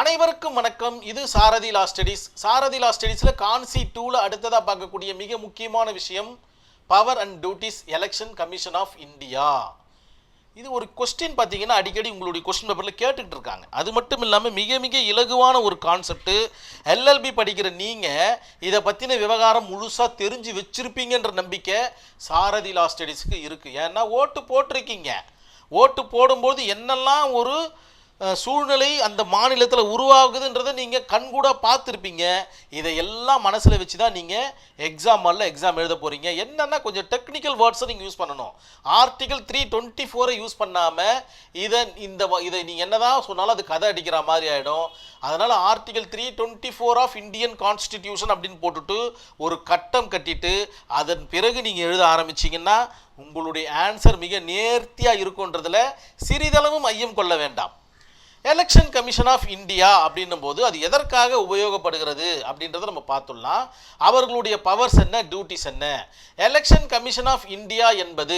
அனைவருக்கும் வணக்கம். இது சாரதி லா ஸ்டடீஸ். சாரதி லா ஸ்டடீஸில் கான்சி 2ல் அடுத்ததாக பார்க்கக்கூடிய மிக முக்கியமான விஷயம் power and duties election commission of India. இது ஒரு கொஸ்டின் பார்த்தீங்கன்னா அடிக்கடி உங்களுடைய கொஸ்டின் பேப்பரில் கேட்டுக்கிட்டு இருக்காங்க. அது மட்டும் இல்லாமல் மிக மிக இலகுவான ஒரு கான்செப்ட். எல்எல்பி படிக்கிற நீங்கள் இதை பற்றின விவகாரம் முழுசாக தெரிஞ்சு வச்சுருப்பீங்கன்ற நம்பிக்கை சாரதி லா ஸ்டடீஸுக்கு இருக்குது. ஏன்னா ஓட்டு போட்டிருக்கீங்க. ஓட்டு போடும்போது என்னெல்லாம் ஒரு சூழ்நிலை அந்த மாநிலத்தில் உருவாகுதுன்றதை நீங்கள் கண்கூட பார்த்துருப்பீங்க. இதையெல்லாம் மனசில் வச்சு தான் நீங்கள் எக்ஸாம் எழுத போகிறீங்க. என்னென்னா கொஞ்சம் டெக்னிக்கல் வேர்ட்ஸை நீங்கள் யூஸ் பண்ணணும். ஆர்டிகல் 324 யூஸ் பண்ணாமல் இதை நீங்கள் என்ன தான் சொன்னாலும் அது கதை அடிக்கிற மாதிரி ஆகிடும். அதனால் ஆர்டிகல் 324 ஆஃப் இந்தியன் கான்ஸ்டிடியூஷன் அப்படின்னு போட்டுட்டு ஒரு கட்டம் கட்டிட்டு அதன் பிறகு நீங்கள் எழுத ஆரம்பிச்சிங்கன்னா உங்களுடைய ஆன்சர் மிக நேர்த்தியாக இருக்குன்றதில் சிறிதளவும் ஐயம் கொள்ள வேண்டாம். எலெக்ஷன் கமிஷன் ஆஃப் இந்தியா அப்படின்னும் போது அது எதற்காக உபயோகப்படுகிறது அப்படின்றத நம்ம பார்த்துடலாம். அவர்களுடைய பவர்ஸ் என்ன, டியூட்டிஸ் என்ன. எலெக்ஷன் கமிஷன் ஆஃப் இந்தியா என்பது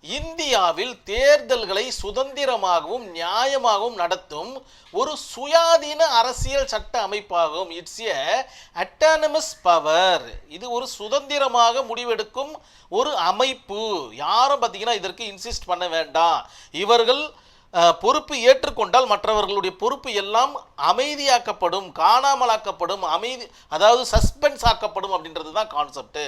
இந்தியாவில் தேர்தல்களை சுதந்திரமாகவும் நியாயமாகவும் நடத்தும் ஒரு சுயாதீன அரசியல் சட்ட அமைப்பாகும். It's a autonomous power. இது ஒரு சுதந்திரமாக முடிவெடுக்கும் ஒரு அமைப்பு. யாரும் பார்த்தீங்கன்னா இதற்கு இன்சிஸ்ட் பண்ண வேண்டாம். இவர்கள் பொறுப்பு ஏற்றுக்கொண்டால் மற்றவர்களுடைய பொறுப்பு எல்லாம் அமைதியாக்கப்படும், காணாமலாக்கப்படும், அதாவது சஸ்பென்ஸ் ஆக்கப்படும் அப்படின்றது தான் கான்செப்ட்.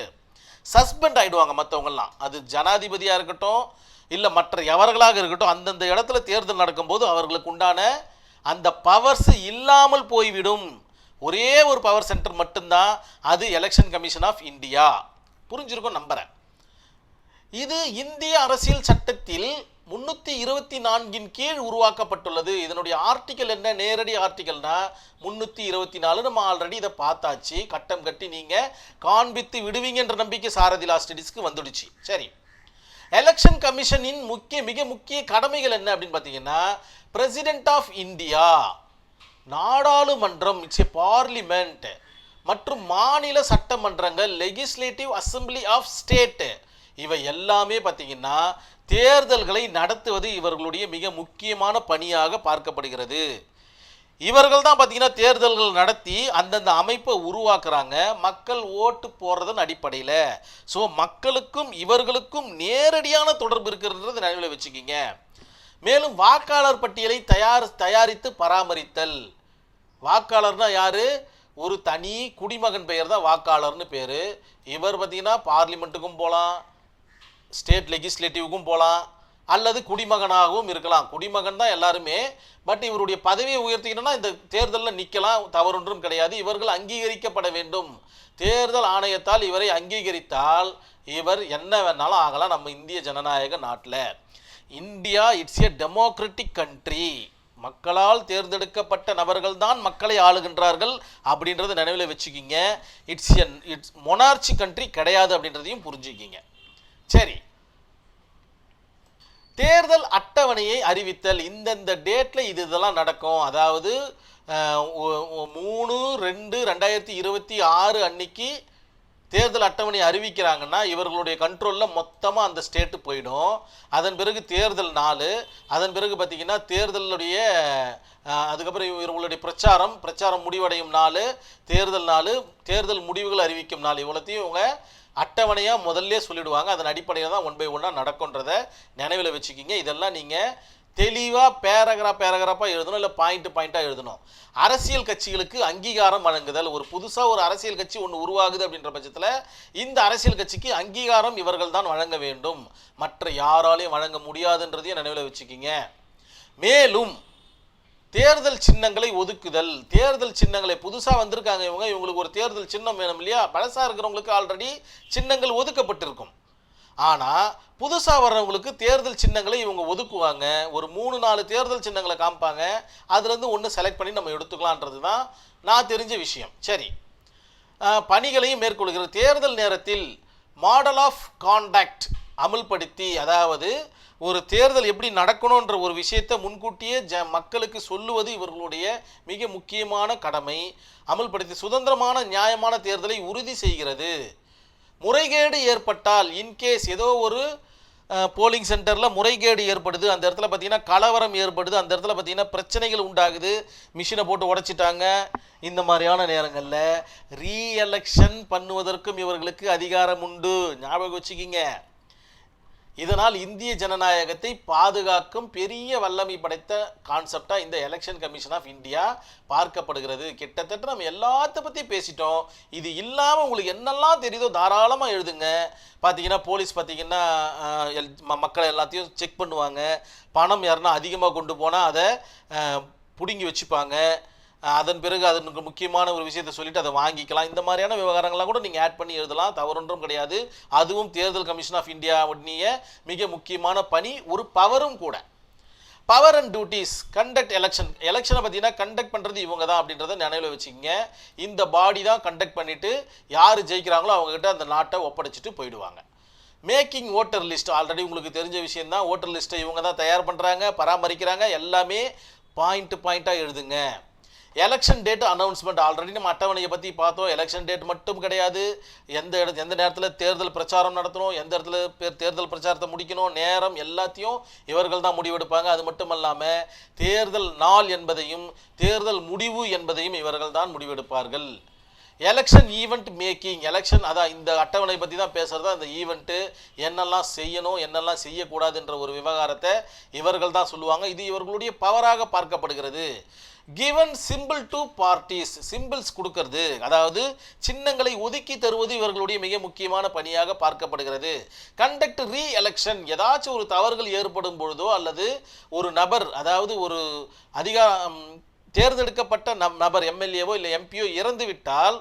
சஸ்பெண்ட் ஆகிடுவாங்க மற்றவங்கெல்லாம். அது ஜனாதிபதியாக இருக்கட்டும் இல்லை மற்ற எவர்களாக இருக்கட்டும், அந்தந்த இடத்துல தேர்தல் நடக்கும்போது அவர்களுக்கு உண்டான அந்த பவர்ஸ் இல்லாமல் போய்விடும். ஒரே ஒரு பவர் சென்டர் மட்டும்தான், அது எலெக்ஷன் கமிஷன் ஆஃப் இந்தியா. புரிஞ்சிருக்கும் நம்புகிறேன். இது இந்திய அரசியல் சட்டத்தில் 324 கீழ் உருவாக்கப்பட்டுள்ளது. இதனுடைய ஆர்டிக்கல் என்ன, நேரடி ஆர்டிக்கல்னா 324. நம்ம ஆல்ரெடி இதை பார்த்தாச்சு. கட்டம் கட்டி நீங்கள் காண்பித்து விடுவீங்கன்ற நம்பிக்கை சாரதி லா ஸ்டடீஸ்க்கு வந்துடுச்சு. சரி, எலெக்ஷன் கமிஷனின் மிக முக்கிய கடமைகள் என்ன அப்படின்னு பார்த்தீங்கன்னா, பிரசிடென்ட் ஆஃப் இந்தியா, நாடாளுமன்றம், இட்ஸ் எ பார்லிமெண்ட், மற்றும் மாநில சட்டமன்றங்கள், லெகிஸ்லேட்டிவ் அசம்பிளி ஆஃப் ஸ்டேட், இவை எல்லாமே பார்த்தீங்கன்னா தேர்தல்களை நடத்துவது இவர்களுடைய மிக முக்கியமான பணியாக பார்க்கப்படுகிறது. இவர்கள் தான் பார்த்தீங்கன்னா தேர்தல்கள் நடத்தி அந்தந்த அமைப்பை உருவாக்குறாங்க, மக்கள் ஓட்டு போடுறதன் அடிப்படையில். ஸோ மக்களுக்கும் இவர்களுக்கும் நேரடியான தொடர்பு இருக்கிறது நினைவில் வச்சுக்கிங்க. மேலும் வாக்காளர் பட்டியலை தயாரித்து பராமரித்தல். வாக்காளர்னா யார்? ஒரு தனி குடிமகன் பெயர் தான் வாக்காளர்னு பேர். இவர் பார்த்தீங்கன்னா பார்லிமெண்ட்டுக்கும் போகலாம், ஸ்டேட் லெகிஸ்லேட்டிவ்க்கும் போகலாம், அல்லது குடிமகனாகவும் இருக்கலாம். குடிமகன் தான் எல்லாருமே. பட் இவருடைய பதவியை உயர்த்திக்கணும்னா இந்த தேர்தலில் நிற்கலாம், தவறொன்றும் கிடையாது. இவர்கள் அங்கீகரிக்கப்பட வேண்டும். தேர்தல் ஆணையத்தால் இவரை அங்கீகரித்தால் இவர் என்ன வேணாலும் ஆகலாம் நம்ம இந்திய ஜனநாயக நாட்டில். India it's a democratic country. மக்களால் தேர்ந்தெடுக்கப்பட்ட நபர்கள் தான் மக்களை ஆளுகின்றார்கள் அப்படின்றத நினைவில் வச்சுக்கிங்க. இட்ஸ் மொனார்ச்சி கண்ட்ரி கிடையாது அப்படின்றதையும் புரிஞ்சுக்கிங்க. சரி, தேர்தல் அட்டவணையை அறிவித்தல். இந்தந்த டேட்டில் இதெல்லாம் நடக்கும். அதாவது 3/2/2026 அன்னைக்கு தேர்தல் அட்டவணை அறிவிக்கிறாங்கன்னா இவர்களுடைய கண்ட்ரோலில் மொத்தமாக அந்த ஸ்டேட்டு போயிடும். அதன் பிறகு தேர்தல் நாள், அதன் பிறகு பார்த்திங்கன்னா தேர்தலுடைய அதுக்கப்புறம் இவர்களுடைய பிரச்சாரம் முடிவடையும் நாள், தேர்தல் நாள், தேர்தல் முடிவுகள் அறிவிக்கும் நாள், இவ்வளோத்தையும் இவங்க அட்டவணையாக முதல்ல சொல்லிடுவாங்க. அதன் அடிப்படையில் தான் 1 by 1 நடக்கும்ன்றதை நினைவில் வச்சுக்கிங்க. இதெல்லாம் நீங்கள் தெளிவாக பேராகிராஃபாக எழுதணும், இல்லை பாயிண்ட்டாக எழுதணும். அரசியல் கட்சிகளுக்கு அங்கீகாரம் வழங்குதல். ஒரு புதுசாக ஒரு அரசியல் கட்சி ஒன்று உருவாகுது அப்படின்ற பட்சத்தில் இந்த அரசியல் கட்சிக்கு அங்கீகாரம் இவர்கள் தான் வழங்க வேண்டும், மற்ற யாராலையும் வழங்க முடியாதுன்றதையும் நினைவில் வச்சுக்கிங்க. மேலும் தேர்தல் சின்னங்களை ஒதுக்குதல். தேர்தல் சின்னங்களை புதுசாக வந்திருக்காங்க இவங்களுக்கு ஒரு தேர்தல் சின்னம் வேணும் இல்லையா? பழசாக இருக்கிறவங்களுக்கு ஆல்ரெடி சின்னங்கள் ஒதுக்கப்பட்டிருக்கும். ஆனால் புதுசாக வர்றவங்களுக்கு தேர்தல் சின்னங்களை இவங்க ஒதுக்குவாங்க. ஒரு 3-4 தேர்தல் சின்னங்களை காமிப்பாங்க. அதுலேருந்து ஒன்று செலக்ட் பண்ணி நம்ம எடுத்துக்கலான்றது தான் நான் தெரிஞ்ச விஷயம். சரி, பணிகளையும் மேற்கொள்கிறது. தேர்தல் நேரத்தில் மாடல் ஆஃப் கான்டாக்ட் அமுல்படுத்தி, அதாவது ஒரு தேர்தல் எப்படி நடக்கணுன்ற ஒரு விஷயத்தை முன்கூட்டியே மக்களுக்கு சொல்லுவது இவர்களுடைய மிக முக்கியமான கடமை. அமுல்படுத்தி சுதந்திரமான நியாயமான தேர்தலை உறுதி செய்கிறது. முறைகேடு ஏற்பட்டால், இன்கேஸ் ஏதோ ஒரு போலிங் சென்டரில் முறைகேடு ஏற்படுது, அந்த இடத்துல பார்த்தீங்கன்னா கலவரம் ஏற்படுது, அந்த இடத்துல பார்த்தீங்கன்னா பிரச்சனைகள் உண்டாகுது, மிஷினை போட்டு உடைச்சிட்டாங்க. இந்த மாதிரியான நேரங்களில் ரீஎலெக்ஷன் பண்ணுவதற்கும் இவர்களுக்கு அதிகாரம் உண்டு. ஞாபகம் வச்சுக்கிங்க. இதனால் இந்திய ஜனநாயகத்தை பாதுகாக்கும் பெரிய வல்லமை படைத்த கான்செப்டாக இந்த எலெக்ஷன் கமிஷன் ஆஃப் இந்தியா பார்க்கப்படுகிறது. கிட்டத்தட்ட நம்ம எல்லாத்த பற்றி பேசிட்டோம். இது இல்லாமல் உங்களுக்கு என்னெல்லாம் தெரியுதோ தாராளமாக எழுதுங்க. பார்த்தீங்கன்னா போலீஸ் பார்த்தீங்கன்னா மக்களை எல்லாத்தையும் செக் பண்ணுவாங்க. பணம் யாருன்னா அதிகமாக கொண்டு போனால் அதை பிடுங்கி வச்சுப்பாங்க. அதன் பிறகு அதற்கு முக்கியமான ஒரு விஷயத்தை சொல்லிட்டு அதை வாங்கிக்கலாம். இந்த மாதிரியான விவகாரங்கள்லாம் கூட நீங்கள் ஆட் பண்ணி எழுதலாம், தவறொன்றும் கிடையாது. அதுவும் தேர்தல் கமிஷன் ஆஃப் இந்தியா உடைய மிக முக்கியமான பணி, ஒரு பவரும் கூட. பவர் அண்ட் டியூட்டிஸ் கண்டக்ட் எலெக்ஷனை பார்த்தீங்கன்னா கண்டக்ட் பண்ணுறது இவங்க தான் அப்படின்றத நினைவில் வச்சுக்கோங்க. இந்த பாடி தான் கண்டக்ட் பண்ணிவிட்டு யார் ஜெயிக்கிறாங்களோ அவங்ககிட்ட அந்த நாட்டை ஒப்படைச்சிட்டு போயிடுவாங்க. மேக்கிங் ஓட்டர் லிஸ்ட் ஆல்ரெடி உங்களுக்கு தெரிஞ்ச விஷயந்தான். ஓட்டர் லிஸ்ட்டை இவங்க தான் தயார் பண்ணுறாங்க, பராமரிக்கிறாங்க. எல்லாமே பாயிண்ட்டாக எழுதுங்க. எலெக்ஷன் டேட் அனௌன்ஸ்மெண்ட் ஆல்ரெடி நம்ம அட்டவணையை பற்றி பார்த்தோம். எலெக்ஷன் டேட் மட்டும் கிடையாது, எந்த நேரத்தில் தேர்தல் பிரச்சாரம் நடத்தணும், எந்த இடத்துல தேர்தல் பிரச்சாரத்தை முடிக்கணும், நேரம் எல்லாத்தையும் இவர்கள் தான் முடிவெடுப்பாங்க. அது மட்டும் இல்லாமல் தேர்தல் நாள் என்பதையும் தேர்தல் முடிவு என்பதையும் இவர்கள் தான் முடிவெடுப்பார்கள். எலெக்ஷன் ஈவெண்ட் மேக்கிங், எலெக்ஷன் அதான் இந்த அட்டவணை பற்றி தான் பேசுகிறதா. இந்த ஈவெண்ட்டு என்னெல்லாம் செய்யணும் என்னெல்லாம் செய்யக்கூடாதுன்ற ஒரு விவகாரத்தை இவர்கள் தான் சொல்லுவாங்க. இது இவர்களுடைய பவராக பார்க்கப்படுகிறது. Given simple to parties, symbols கொடுக்கறது, அதாவது சின்னங்களை ஒதுக்கி தருவது இவர்களுடைய மிக முக்கியமான பணியாக பார்க்கப்படுகிறது. கண்டக்ட் ரீ எலெக்ஷன், ஏதாச்சும் ஒரு தவறுகள் ஏற்படும் பொழுதோ அல்லது ஒரு நபர், அதாவது ஒரு தேர்ந்தெடுக்கப்பட்ட நபர் எம்எல்ஏவோ இல்லை எம்பியோ இறந்து விட்டால்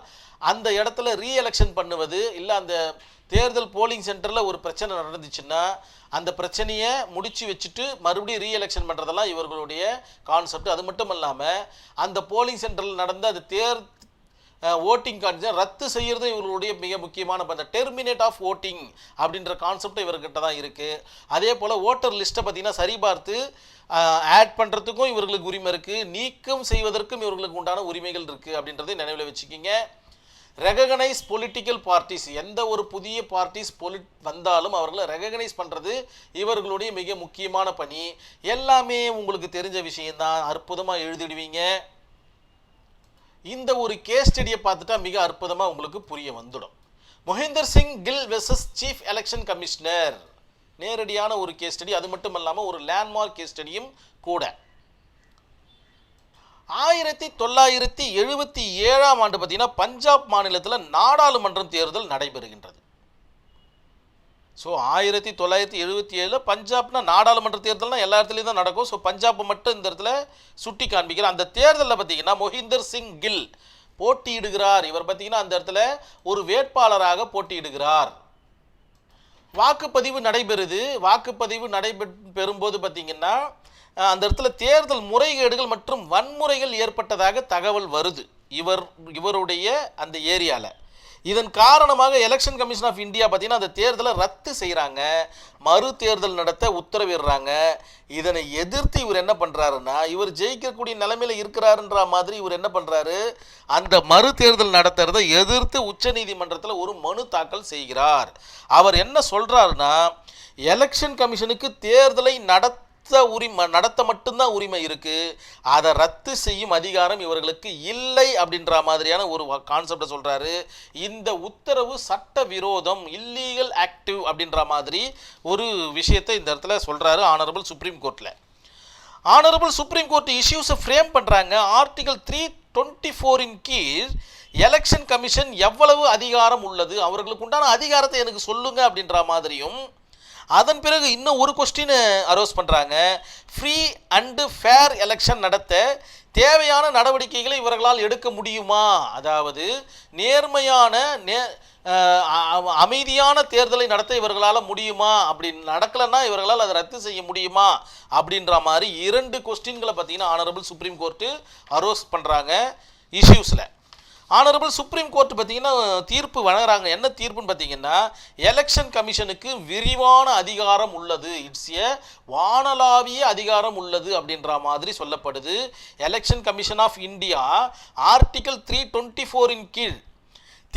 அந்த இடத்துல ரீ எலெக்ஷன் பண்ணுவது, இல்லை அந்த தேர்தல் போலிங் சென்டரில் ஒரு பிரச்சனை நடந்துச்சுன்னா அந்த பிரச்சனையை முடிச்சு வச்சுட்டு மறுபடியும் ரீ எலெக்ஷன் பண்ணுறதெல்லாம் இவர்களுடைய கான்செப்ட். அது மட்டும் இல்லாமல் அந்த போலிங் சென்டரில் நடந்த அது ஓட்டிங் கான்செப்ட் ரத்து செய்கிறது இவர்களுடைய மிக முக்கியமான அந்த டெர்மினேட் ஆஃப் ஓட்டிங் அப்படின்ற கான்செப்ட் இவர்கிட்ட தான் இருக்குது. அதே போல் ஓட்டர் லிஸ்ட்டை பார்த்திங்கன்னா சரிபார்த்து ஆட் பண்ணுறதுக்கும் இவர்களுக்கு உரிமை இருக்குது, நீக்கம் செய்வதற்கும் இவர்களுக்கு உண்டான உரிமைகள் இருக்குது அப்படின்றதை நினைவில் வச்சுக்கிங்க. ரெகனைஸ் பொலிட்டிக்கல் பார்ட்டிஸ், எந்த ஒரு புதிய பார்ட்டிஸ் வந்தாலும் அவர்களை ரெகனைஸ் பண்ணுறது இவர்களுடைய மிக முக்கியமான பணி. எல்லாமே உங்களுக்கு தெரிஞ்ச விஷயம்தான், அற்புதமாக எழுதிடுவீங்க. இந்த ஒரு கேஸ் ஸ்டடியை பார்த்துட்டா மிக அற்புதமாக உங்களுக்கு புரிய வந்துடும். Mohinder Singh Gill versus chief election commissioner, நேரடியான ஒரு கேஸ் ஸ்டடி. அது மட்டும் இல்லாமல் ஒரு லேண்ட்மார்க் கேஸ் ஸ்டடியும் கூட. 1977 ஆண்டு பார்த்தீங்கன்னா பஞ்சாப் மாநிலத்தில் நாடாளுமன்றம் தேர்தல் நடைபெறுகின்றது. ஸோ 1977 பஞ்சாப்னா நாடாளுமன்ற தேர்தல்னா எல்லா இடத்துலையும் தான் நடக்கும். ஸோ பஞ்சாப் மட்டும் இந்த இடத்துல சுட்டி காண்பிக்கிற அந்த தேர்தலில் பார்த்தீங்கன்னா மொஹிந்தர் சிங் கில் போட்டியிடுகிறார். இவர் பார்த்தீங்கன்னா அந்த இடத்துல ஒரு வேட்பாளராக போட்டியிடுகிறார். வாக்குப்பதிவு நடைபெறுது. வாக்குப்பதிவு நடைபெறும்போது பார்த்தீங்கன்னா அந்த இடத்துல தேர்தல் முறைகேடுகள் மற்றும் வன்முறைகள் ஏற்பட்டதாக தகவல் வருது இவருடைய அந்த ஏரியாவில். இதன் காரணமாக எலெக்ஷன் கமிஷன் ஆஃப் இந்தியா பார்த்தீங்கன்னா அந்த தேர்தலை ரத்து செய்கிறாங்க, மறு தேர்தல் நடத்த உத்தரவிடுறாங்க. இதனை எதிர்த்து இவர் என்ன பண்ணுறாருன்னா, இவர் ஜெயிக்கக்கூடிய நிலைமையில் இருக்கிறாருன்ற மாதிரி இவர் என்ன பண்ணுறாரு, அந்த மறு தேர்தல் நடத்துறதை எதிர்த்து உச்சநீதிமன்றத்தில் ஒரு மனு தாக்கல் செய்கிறார். அவர் என்ன சொல்கிறாருன்னா, எலெக்ஷன் கமிஷனுக்கு தேர்தலை நடத்த மட்டும்தான் உரிமை இருக்கு, அதை ரத்து செய்யும் அதிகாரம் இவர்களுக்கு இல்லை அப்படின்ற மாதிரியான ஒரு கான்செப்டை சொல்றாரு. இந்த உத்தரவு சட்ட விரோதம், இல்லீகல் ஆக்டிவ் அப்படின்ற மாதிரி ஒரு விஷயத்தை இந்த இடத்துல சொல்றாரு ஆனரபிள் சுப்ரீம் கோர்ட்ல. ஆனரபிள் சுப்ரீம் கோர்ட் இஷ்யூஸை ஃப்ரேம் பண்றாங்க. ஆர்டிகல் 324 கீழ் எலெக்ஷன் கமிஷன் எவ்வளவு அதிகாரம் உள்ளது, அவர்களுக்கு உண்டான அதிகாரத்தை எனக்கு சொல்லுங்க அப்படின்ற மாதிரியும். அதன் பிறகு இன்னும் ஒரு கொஸ்டின் அரோஸ் பண்ணுறாங்க. ஃப்ரீ அண்டு ஃபேர் எலெக்ஷன் நடத்த தேவையான நடவடிக்கைகளை இவர்களால் எடுக்க முடியுமா, அதாவது நேர்மையான அமைதியான தேர்தலை நடத்த இவர்களால் முடியுமா, அப்படி நடக்கலைன்னா இவர்களால் அதை ரத்து செய்ய முடியுமா அப்படின்ற மாதிரி 2 கொஸ்டின்களை பார்த்தீங்கன்னா ஆனரபிள் சுப்ரீம் கோர்ட்டு அரோஸ் பண்ணுறாங்க இஷ்யூஸில். ஆனரபிள் சுப்ரீம் கோர்ட் பார்த்தீங்கன்னா தீர்ப்பு வழங்குறாங்க. என்ன தீர்ப்புன்னு பார்த்தீங்கன்னா, எலெக்ஷன் கமிஷனுக்கு விரிவான அதிகாரம் உள்ளது, இட்ஸ் ஏ வானளாவிய அதிகாரம் உள்ளது அப்படின்ற மாதிரி சொல்லப்படுது. Election commission of India article 324 கீழ்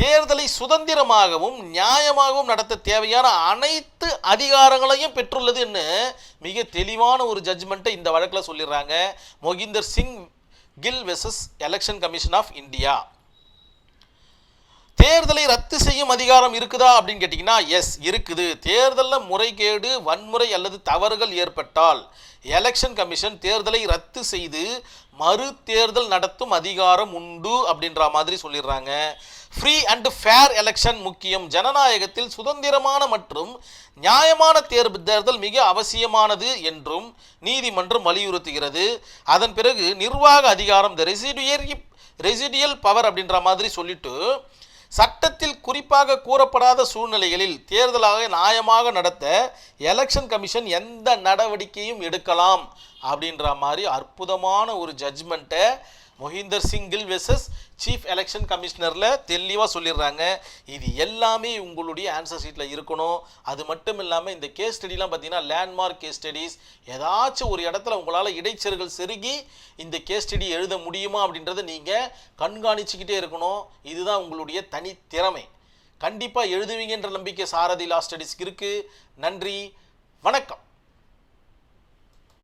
தேர்தலை சுதந்திரமாகவும் நியாயமாகவும் நடத்த தேவையான அனைத்து அதிகாரங்களையும் பெற்றுள்ளது என்று மிக தெளிவான ஒரு ஜட்ஜ்மெண்ட்டை இந்த வழக்கில் சொல்லிடுறாங்க. Mohinder Singh Gill versus election commission of India. தேர்தலை ரத்து செய்யும் அதிகாரம் இருக்குதா அப்படின்னு கேட்டிங்கன்னா எஸ் இருக்குது. தேர்தலில் முறைகேடு, வன்முறை அல்லது தவறுகள் ஏற்பட்டால் எலெக்ஷன் கமிஷன் தேர்தலை ரத்து செய்து மறு தேர்தல் நடத்தும் அதிகாரம் உண்டு அப்படின்ற மாதிரி சொல்லிடுறாங்க. ஃப்ரீ அண்ட் ஃபேர் எலெக்ஷன் முக்கியம். ஜனநாயகத்தில் சுதந்திரமான மற்றும் நியாயமான தேர்தல் மிக அவசியமானது என்றும் நீதிமன்றம் வலியுறுத்துகிறது. அதன் பிறகு நிர்வாக அதிகாரம் ரெசிடியல் பவர் அப்படின்ற மாதிரி சொல்லிட்டு சட்டத்தில் குறிப்பாக கூறப்படாத சூழ்நிலைகளில் தேர்தலாக நியாயமாக நடத்த எலெக்ஷன் கமிஷன் எந்த நடவடிக்கையும் எடுக்கலாம் அப்படின்ற மாதிரி அற்புதமான ஒரு ஜட்ஜ்மெண்ட்டை Mohinder Singh Gill versus chief election கமிஷனரில் தெளிவாக சொல்லிடுறாங்க. இது எல்லாமே உங்களுடைய ஆன்சர் ஷீட்டில் இருக்கணும். அது மட்டும் இல்லாமல் இந்த கேஸ் ஸ்டடிலாம் பார்த்தீங்கன்னா லேண்ட்மார்க் கேஸ் ஸ்டடீஸ். ஏதாச்சும் ஒரு இடத்துல உங்களால் இடைச்செருகள் செருகி இந்த கேஸ் ஸ்டடி எழுத முடியுமா அப்படின்றத நீங்கள் கண்காணிச்சுக்கிட்டே இருக்கணும். இதுதான் உங்களுடைய தனித்திறமை. கண்டிப்பாக எழுதுவீங்கன்ற நம்பிக்கை சாரதி லா ஸ்டடீஸ்க்கு இருக்குது. நன்றி, வணக்கம்.